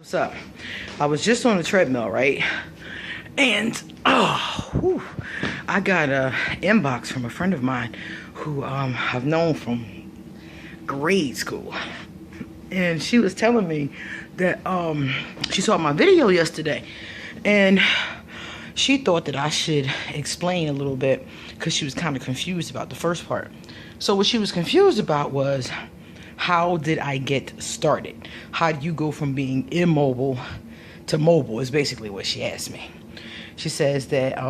What's up? I was just on the treadmill, right? And I got a inbox from a friend of mine who I've known from grade school, and she was telling me that she saw my video yesterday, and she thought that I should explain a little bit because she was kind of confused about the first part. So what she was confused about was, how did I get started? How do you go from being immobile to mobile is basically what she asked me. She says that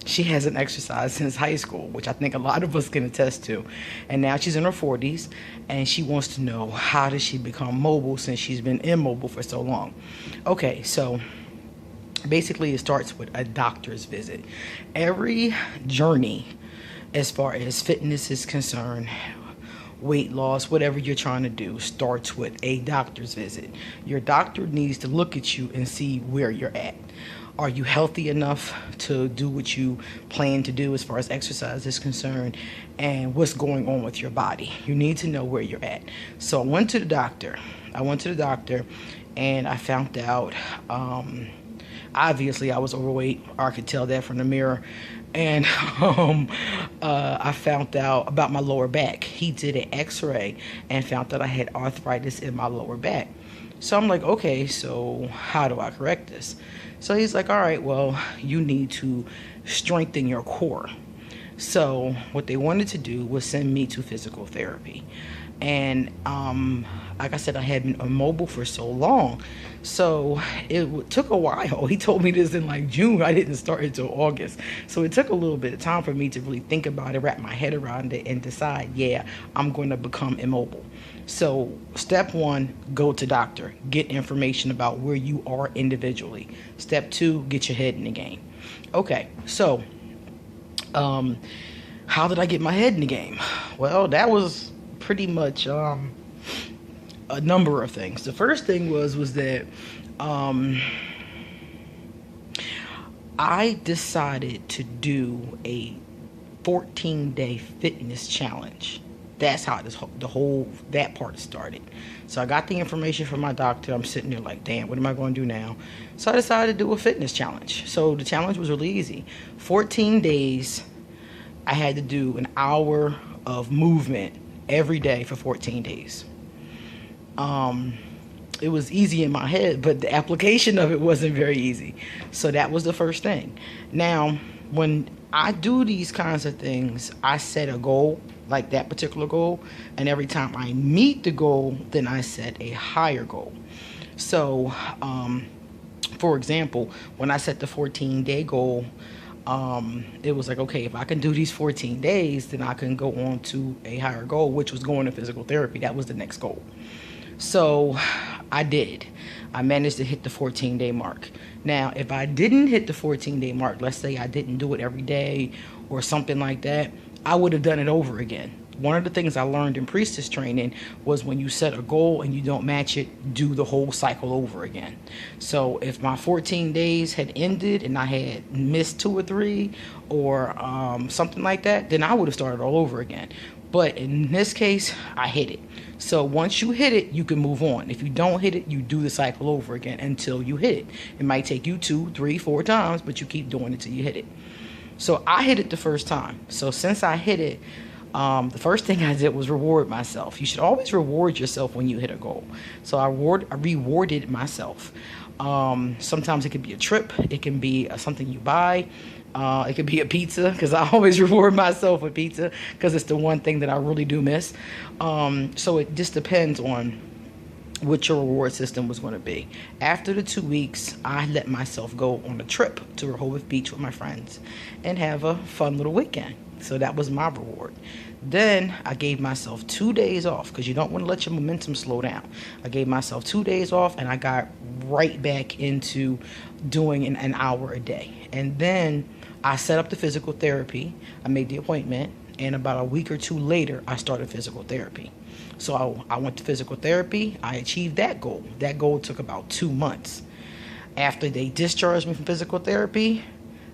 she hasn't exercised since high school, which I think a lot of us can attest to. And now she's in her 40s, and she wants to know, how did she become mobile since she's been immobile for so long? Okay, so basically it starts with a doctor's visit. Every journey as far as fitness is concerned, weight loss, whatever you're trying to do, starts with a doctor's visit. Your doctor needs to look at you and see where you're at. Are you healthy enough to do what you plan to do as far as exercise is concerned, and what's going on with your body? You need to know where you're at. So I went to the doctor. And I found out, obviously I was overweight. I could tell that from the mirror. And I found out about my lower back. He did an x-ray and found that I had arthritis in my lower back. So I'm like, okay, so how do I correct this? So he's like, all right, well, you need to strengthen your core. So what they wanted to do was send me to physical therapy. And like I said, I had been immobile for so long, so it took a while. He told me this in like June. I didn't start until August. So it took a little bit of time for me to really think about it, wrap my head around it, and decide, yeah, I'm going to become immobile. So step one, go to doctor. Get information about where you are individually. Step two, get your head in the game. Okay, so how did I get my head in the game? Well, that was pretty much a number of things. The first thing was that I decided to do a 14-day fitness challenge. That's how that part started. So I got the information from my doctor. I'm sitting there like, damn, what am I going to do now? So I decided to do a fitness challenge. So the challenge was really easy. 14 days, I had to do an hour of movement every day for 14 days. It was easy in my head, but the application of it wasn't very easy. So that was the first thing. Now, when I do these kinds of things, I set a goal, like that particular goal, and every time I meet the goal, then I set a higher goal. So, for example, when I set the 14-day goal, it was like, okay, if I can do these 14 days, then I can go on to a higher goal, which was going to physical therapy. That was the next goal. So I did. I managed to hit the 14-day mark. Now, if I didn't hit the 14-day mark, let's say I didn't do it every day or something like that, I would have done it over again. One of the things I learned in priestess training was, when you set a goal and you don't match it, do the whole cycle over again. So if my 14 days had ended and I had missed 2 or 3 or something like that, then I would have started all over again. But in this case, I hit it. So once you hit it, you can move on. If you don't hit it, you do the cycle over again until you hit it. It might take you 2, 3, 4 times, but you keep doing it till you hit it. So I hit it the first time. So since I hit it, the first thing I did was reward myself. You should always reward yourself when you hit a goal. So I rewarded myself. Sometimes it could be a trip. It can be something you buy. It could be a pizza, because I always reward myself with pizza, because it's the one thing that I really do miss. So it just depends on what your reward system was going to be. After the 2 weeks, I let myself go on a trip to Rehoboth Beach with my friends and have a fun little weekend. So that was my reward. Then I gave myself 2 days off, because you don't want to let your momentum slow down. I gave myself 2 days off, and I got right back into doing an hour a day. And then I set up the physical therapy. I made the appointment, and about a week or 2 later, I started physical therapy. So I went to physical therapy. I achieved that goal. That goal took about 2 months. After they discharged me from physical therapy,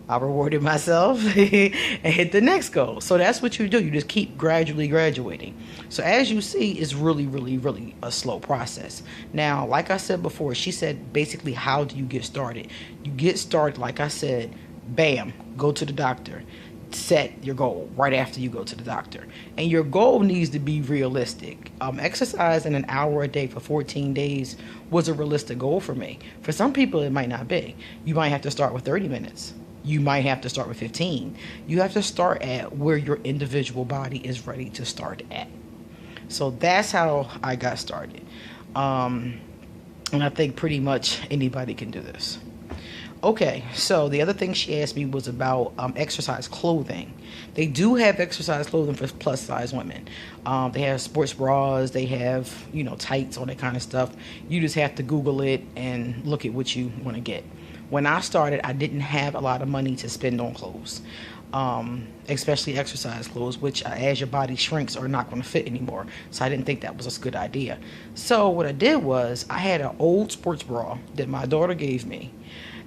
I rewarded myself and hit the next goal. So that's what you do. You just keep gradually graduating. So as you see, it's really, really, really a slow process. Now, like I said before, she said basically, how do you get started? You get started, like I said, bam, go to the doctor. Set your goal right after you go to the doctor. And your goal needs to be realistic. Exercising an hour a day for 14 days was a realistic goal for me. For some people, it might not be. You might have to start with 30 minutes. You might have to start with 15. You have to start at where your individual body is ready to start at. So that's how I got started. And I think pretty much anybody can do this. Okay, so the other thing she asked me was about exercise clothing. They do have exercise clothing for plus size women. They have sports bras, they have, tights, all that kind of stuff. You just have to Google it and look at what you want to get. When I started, I didn't have a lot of money to spend on clothes, especially exercise clothes, which as your body shrinks are not going to fit anymore. So I didn't think that was a good idea. So what I did was I had an old sports bra that my daughter gave me,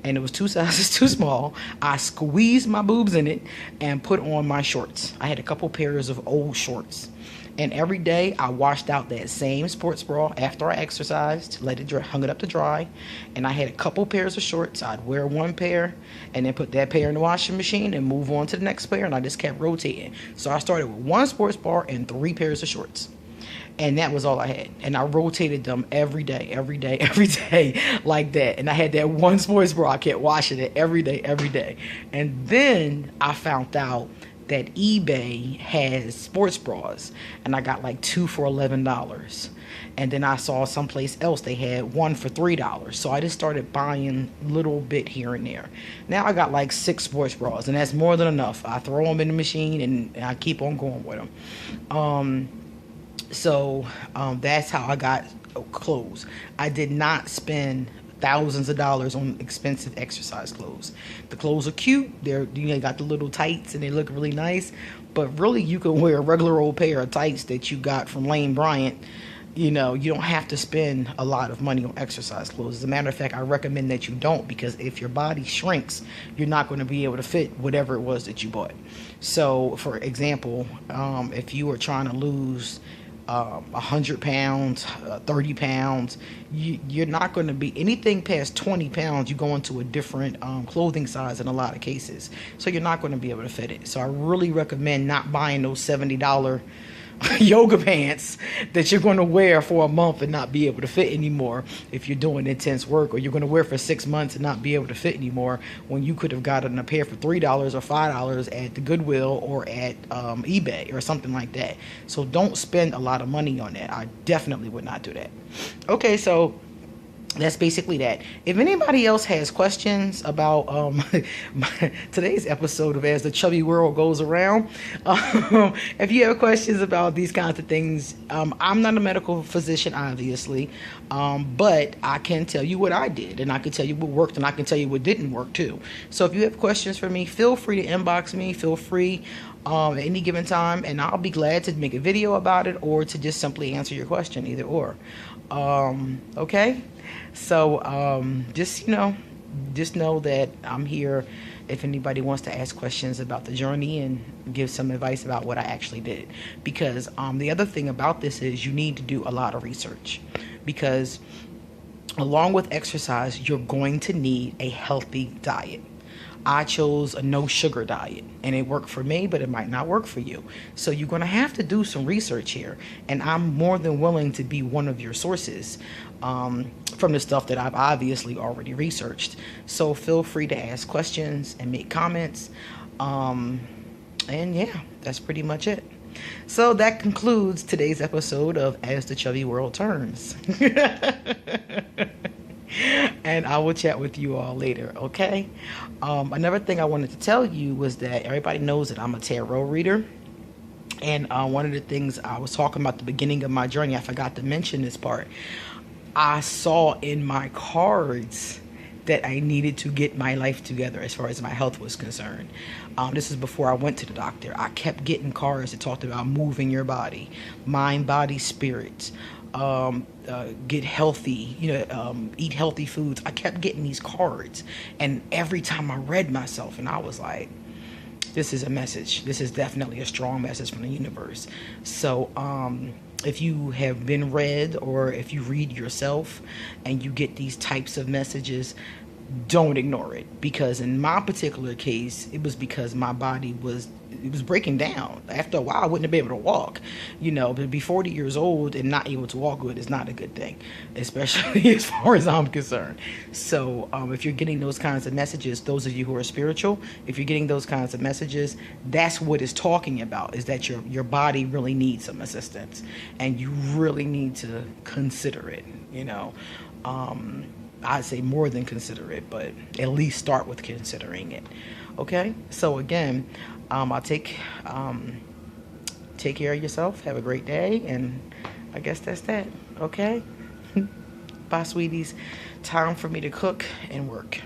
and it was 2 sizes too small. I squeezed my boobs in it and put on my shorts. I had a couple pairs of old shorts. And every day I washed out that same sports bra after I exercised, hung it up to dry. And I had a couple pairs of shorts. I'd wear one pair and then put that pair in the washing machine and move on to the next pair. And I just kept rotating. So I started with one sports bra and 3 pairs of shorts. And that was all I had. And I rotated them every day, like that. And I had that one sports bra. I kept washing it every day. And then I found out that eBay has sports bras. And I got like 2 for $11. And then I saw someplace else they had 1 for $3. So I just started buying a little bit here and there. Now I got like 6 sports bras. And that's more than enough. I throw them in the machine and I keep on going with them. So that's how I got clothes. I did not spend thousands of dollars on expensive exercise clothes. The clothes are cute. They got the little tights and they look really nice. But really, you can wear a regular old pair of tights that you got from Lane Bryant. You don't have to spend a lot of money on exercise clothes. As a matter of fact, I recommend that you don't, because if your body shrinks, you're not going to be able to fit whatever it was that you bought. So, for example, if you were trying to lose 100 pounds, 30 pounds, you're not going to be anything past 20 pounds. You go into a different clothing size in a lot of cases. So you're not going to be able to fit it. So I really recommend not buying those $70 yoga pants that you're going to wear for a month and not be able to fit anymore if you're doing intense work, or you're going to wear for 6 months and not be able to fit anymore when you could have gotten a pair for $3 or $5 at the Goodwill or at eBay or something like that. So don't spend a lot of money on that. I definitely would not do that. Okay, so that's basically that. If anybody else has questions about today's episode of As the Chubby World Goes Around, if you have questions about these kinds of things, I'm not a medical physician, obviously, but I can tell you what I did, and I can tell you what worked, and I can tell you what didn't work too. So if you have questions for me, feel free to inbox me. Feel free at any given time, and I'll be glad to make a video about it or to just simply answer your question, either or. Okay? So just know that I'm here if anybody wants to ask questions about the journey and give some advice about what I actually did. Because the other thing about this is you need to do a lot of research, because along with exercise, you're going to need a healthy diet. I chose a no sugar diet, and it worked for me, but it might not work for you. So you're going to have to do some research here, and I'm more than willing to be one of your sources from the stuff that I've obviously already researched. So feel free to ask questions and make comments. And yeah, that's pretty much it. So that concludes today's episode of As the Chubby World Turns. And I will chat with you all later, okay? Another thing I wanted to tell you was that everybody knows that I'm a tarot reader. And one of the things I was talking about at the beginning of my journey, I forgot to mention this part. I saw in my cards that I needed to get my life together as far as my health was concerned. This is before I went to the doctor. I kept getting cards that talked about moving your body, mind, body, spirit, get healthy, eat healthy foods. I kept getting these cards, and every time I read myself, and I was like, this is a message. This is definitely a strong message from the universe. So if you have been read, or if you read yourself and you get these types of messages, don't ignore it, because in my particular case, it was because my body was breaking down. After a while, I wouldn't have been able to walk. But to be 40 years old and not able to walk good is not a good thing, especially as far as I'm concerned. So if you're getting those kinds of messages, those of you who are spiritual, if you're getting those kinds of messages, that's what it's talking about, is that your body really needs some assistance, and you really need to consider it. I'd say more than consider it, but at least start with considering it. Okay, so again, I'll take care of yourself. Have a great day, and I guess that's that. Okay, bye, sweeties. Time for me to cook and work.